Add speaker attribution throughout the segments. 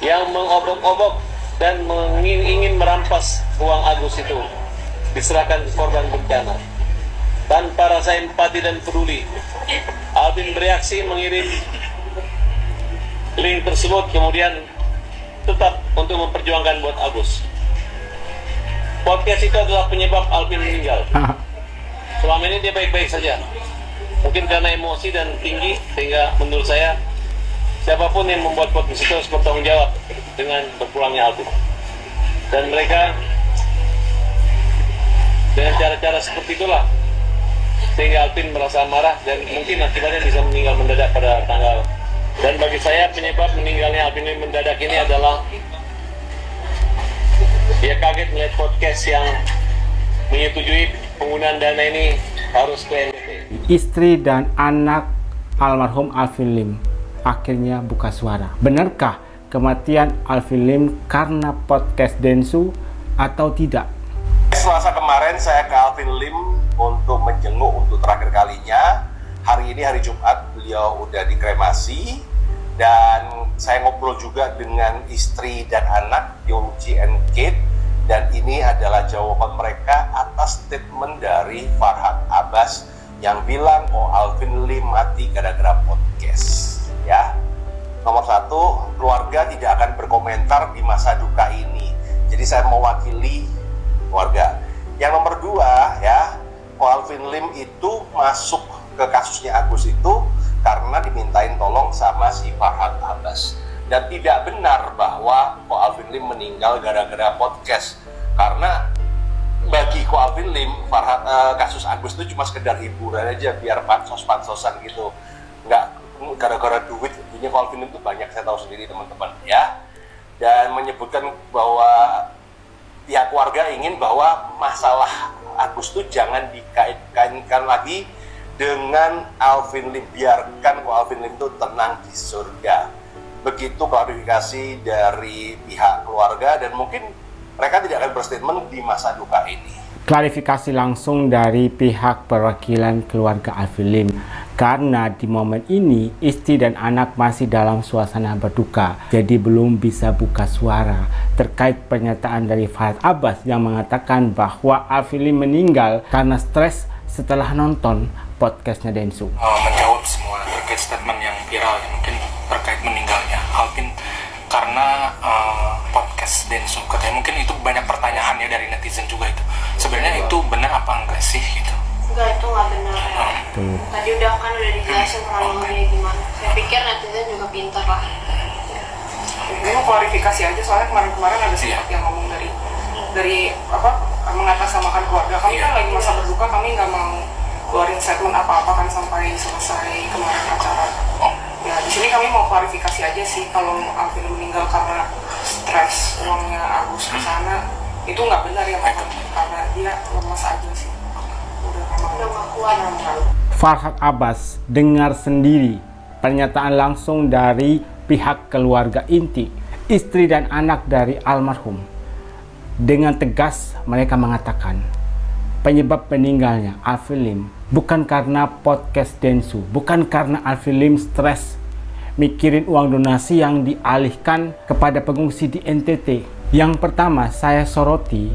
Speaker 1: yang mengobok-obok dan ingin merampas uang Agus itu diserahkan ke korban bencana. Tanpa rasa empati dan peduli, Alvin bereaksi mengirim link tersebut, kemudian tetap untuk memperjuangkan buat Agus. Podcast itu adalah penyebab Alvin meninggal. Selama ini dia baik-baik saja. Mungkin karena emosi dan tinggi, sehingga menurut saya siapapun yang membuat podcast itu harus bertanggung jawab dengan berpulangnya Alvin. Dan mereka dengan cara-cara seperti itulah sehingga Alvin merasa marah dan mungkin akibatnya bisa meninggal mendadak pada tanggal. Dan bagi saya penyebab meninggalnya Alvin mendadak ini adalah dia kaget melihat podcast yang menyetujui penggunaan dana ini harus ke NTT.
Speaker 2: Istri dan anak almarhum Alvin Lim akhirnya buka suara. Benarkah kematian Alvin Lim karena podcast Densu atau tidak?
Speaker 3: Selasa kemarin saya ke Alvin Lim untuk menjenguk untuk terakhir kalinya. Hari ini hari Jumat, beliau udah dikremasi. Dan saya ngobrol juga dengan istri dan anak Yongji and Kate. Dan ini adalah jawaban mereka atas statement dari Farhad Abbas yang bilang, oh Alvin Lim mati gara-gara podcast. Ya, nomor satu, keluarga tidak akan berkomentar di masa duka ini. Jadi saya mewakili keluarga. Yang nomor dua, ya, Alvin Lim itu masuk ke kasusnya Agus itu karena dimintain tolong sama si Farhad Abbas. Dan tidak benar bahwa Ko Alvin Lim meninggal gara-gara podcast. Karena bagi Ko Alvin Lim, kasus Agus itu cuma sekedar hiburan aja, biar pansos-pansosan gitu. Nggak gara-gara duit. Ko Alvin Lim itu banyak, saya tahu sendiri teman-teman, ya. Dan menyebutkan bahwa pihak keluarga ingin bahwa masalah Agus itu jangan dikaitkan lagi dengan Alvin Lim, biarkan Ko Alvin Lim itu tenang di surga. Begitu klarifikasi dari pihak keluarga, dan mungkin mereka tidak akan berstatement di masa duka ini.
Speaker 2: Klarifikasi langsung dari pihak perwakilan keluarga Alvin Lim, karena di momen ini istri dan anak masih dalam suasana berduka, jadi belum bisa buka suara terkait pernyataan dari Farhad Abbas yang mengatakan bahwa Alvin Lim meninggal karena stres setelah nonton podcastnya Densu.
Speaker 4: Menjawab semua terkait statement yang viral yang mungkin terkait meninggalnya Alvin karena podcast Densu. Katanya mungkin itu banyak pertanyaannya dari netizen juga itu. Sebenarnya itu benar apa enggak sih gitu?
Speaker 5: Enggak, itu nggak benar ya. Tadi udah dijelasin kronologinya gimana. Saya pikir netizen juga pintar lah.
Speaker 6: Ini mau klarifikasi aja, soalnya kemarin ada sempat yang ngomong dari apa mengatasnamakan keluarga. Kami kan lagi masa berduka, kami nggak mau keluarin statement apa-apa kan sampai selesai kemarin acara. Ya di sini kami mau klarifikasi aja sih, kalau Alvin meninggal karena stres uangnya Agus ke sana itu nggak benar ya Pak, karena dia lemas aja sih. Udah nggak kuat.
Speaker 2: Farhad Abbas dengar sendiri pernyataan langsung dari pihak keluarga inti, istri dan anak dari almarhum. Dengan tegas mereka mengatakan penyebab meninggalnya Alvin Lim bukan karena podcast Densu, bukan karena Alvin Lim stres mikirin uang donasi yang dialihkan kepada pengungsi di NTT. Yang pertama saya soroti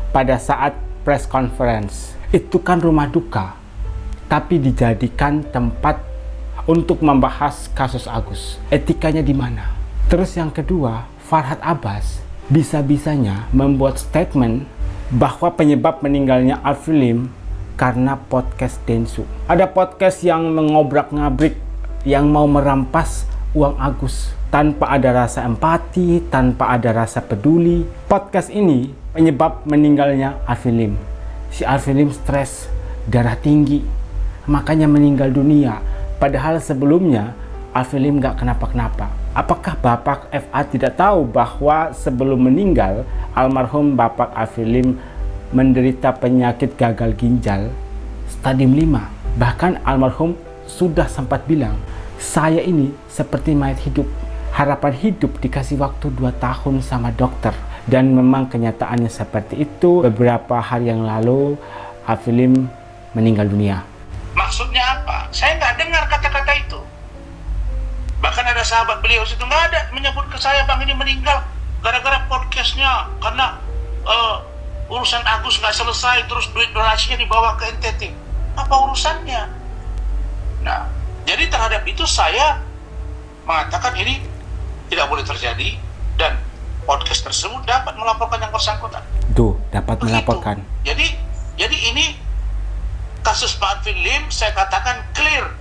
Speaker 2: pada saat press conference, itu kan rumah duka, tapi dijadikan tempat untuk membahas kasus Agus. Etikanya di mana? Terus yang kedua, Farhad Abbas bisa-bisanya membuat statement bahwa penyebab meninggalnya Alvin Lim karena podcast Densu. Ada podcast yang mengobrak-ngabrik, yang mau merampas uang Agus tanpa ada rasa empati, tanpa ada rasa peduli. Podcast ini penyebab meninggalnya Alvin Lim. Si Alvin Lim stres, darah tinggi, makanya meninggal dunia. Padahal sebelumnya Alvin Lim gak kenapa-kenapa. Apakah Bapak FA tidak tahu bahwa sebelum meninggal almarhum Bapak Alvin Lim menderita penyakit gagal ginjal stadium 5. Bahkan almarhum sudah sempat bilang, saya ini seperti mayat hidup. Harapan hidup dikasih waktu 2 tahun sama dokter. Dan memang kenyataannya seperti itu. Beberapa hari yang lalu Alvin Lim meninggal dunia.
Speaker 7: Maksudnya apa? Saya nggak dengar kata-kata itu. Bahkan ada sahabat beliau situ nggak ada menyebut ke saya, Bang ini meninggal gara-gara podcastnya, karena urusan Agus nggak selesai, terus duit donasinya dibawa ke NTT. Apa urusannya? Nah, jadi terhadap itu saya mengatakan ini tidak boleh terjadi, dan podcast tersebut dapat melaporkan yang bersangkutan.
Speaker 2: Tuh, dapat
Speaker 7: Begitu.
Speaker 2: melaporkan.
Speaker 7: Jadi ini kasus Pak Alvin Lim, saya katakan clear.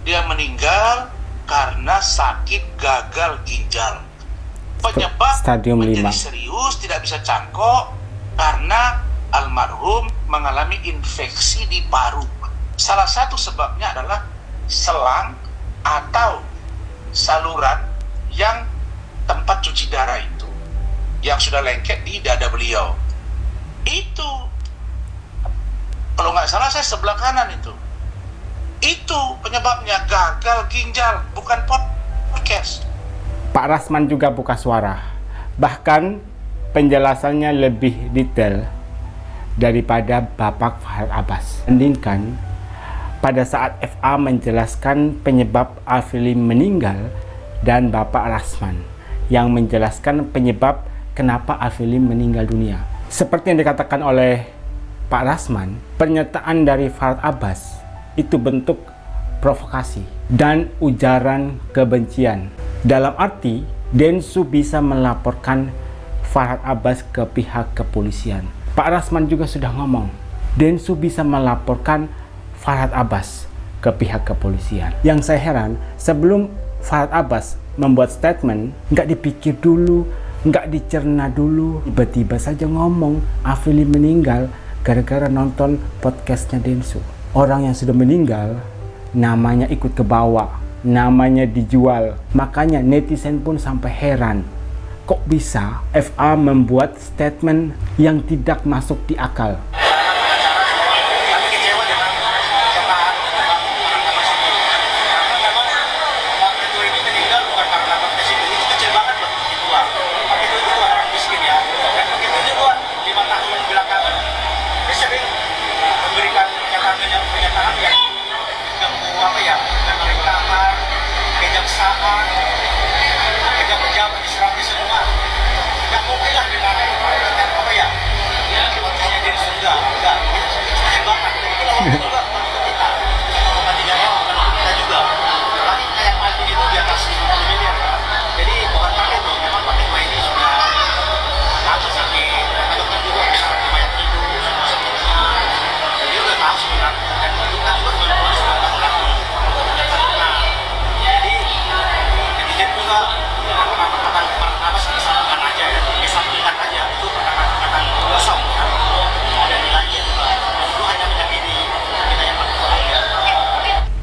Speaker 7: Dia meninggal karena sakit gagal ginjal. Penyebab
Speaker 2: Stadium
Speaker 7: menjadi
Speaker 2: 5.
Speaker 7: serius, tidak bisa cangkok karena almarhum mengalami infeksi di paru. Salah satu sebabnya adalah selang atau saluran yang tempat cuci darah itu, yang sudah lengket di dada beliau. Itu, kalau nggak salah saya sebelah kanan itu penyebabnya gagal ginjal, bukan podcast.
Speaker 2: Pak Rasman juga buka suara. Bahkan penjelasannya lebih detail daripada Bapak Fahad Abbas. Bandingkan pada saat FA menjelaskan penyebab Alvin Lim meninggal dan Bapak Rasman yang menjelaskan penyebab kenapa Alvin Lim meninggal dunia. Seperti yang dikatakan oleh Pak Rasman, pernyataan dari Fahad Abbas itu bentuk provokasi dan ujaran kebencian. Dalam arti, Densu bisa melaporkan Fahad Abbas ke pihak kepolisian. Pak Rasman juga sudah ngomong, Densu bisa melaporkan Fahad Abbas ke pihak kepolisian. Yang saya heran, sebelum Fahad Abbas membuat statement, nggak dipikir dulu, nggak dicerna dulu, tiba-tiba saja ngomong Alvin Lim meninggal gara-gara nonton podcastnya Densu. Orang yang sudah meninggal, namanya ikut ke bawah, namanya dijual. Makanya netizen pun sampai heran, kok bisa FA membuat statement yang tidak masuk di akal.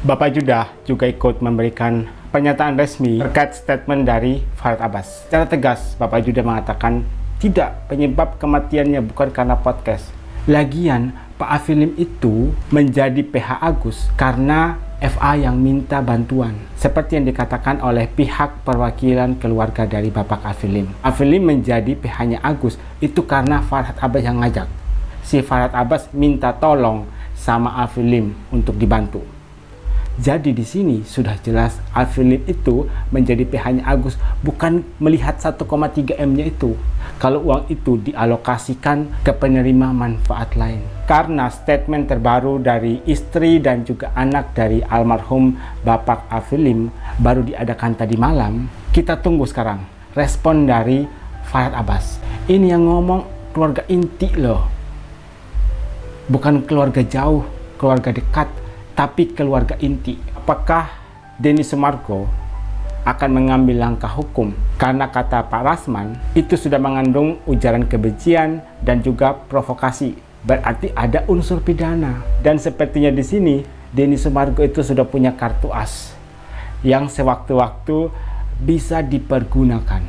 Speaker 2: Bapak Judah juga ikut memberikan pernyataan resmi terkait statement dari Fahad Abbas. Secara tegas, Bapak Judah mengatakan tidak, penyebab kematiannya bukan karena podcast. Lagian, Pak Alvin Lim itu menjadi PH Agus karena FA yang minta bantuan. Seperti yang dikatakan oleh pihak perwakilan keluarga dari Bapak Alvin Lim. Alvin Lim menjadi PH-nya Agus itu karena Fahad Abbas yang ngajak. Si Fahad Abbas minta tolong sama Alvin Lim untuk dibantu. Jadi di sini sudah jelas Alvin Lim itu menjadi PH-nya Agus bukan melihat 1,3 M-nya itu. Kalau uang itu dialokasikan ke penerima manfaat lain. Karena statement terbaru dari istri dan juga anak dari almarhum Bapak Alvin Lim baru diadakan tadi malam, kita tunggu sekarang respon dari Fahad Abbas. Ini yang ngomong keluarga inti loh. Bukan keluarga jauh, keluarga dekat, tapi keluarga inti. Apakah Denny Sumargo akan mengambil langkah hukum? Karena kata Pak Rasman itu sudah mengandung ujaran kebencian dan juga provokasi. Berarti ada unsur pidana. Dan sepertinya di sini Denny Sumargo itu sudah punya kartu as yang sewaktu-waktu bisa dipergunakan.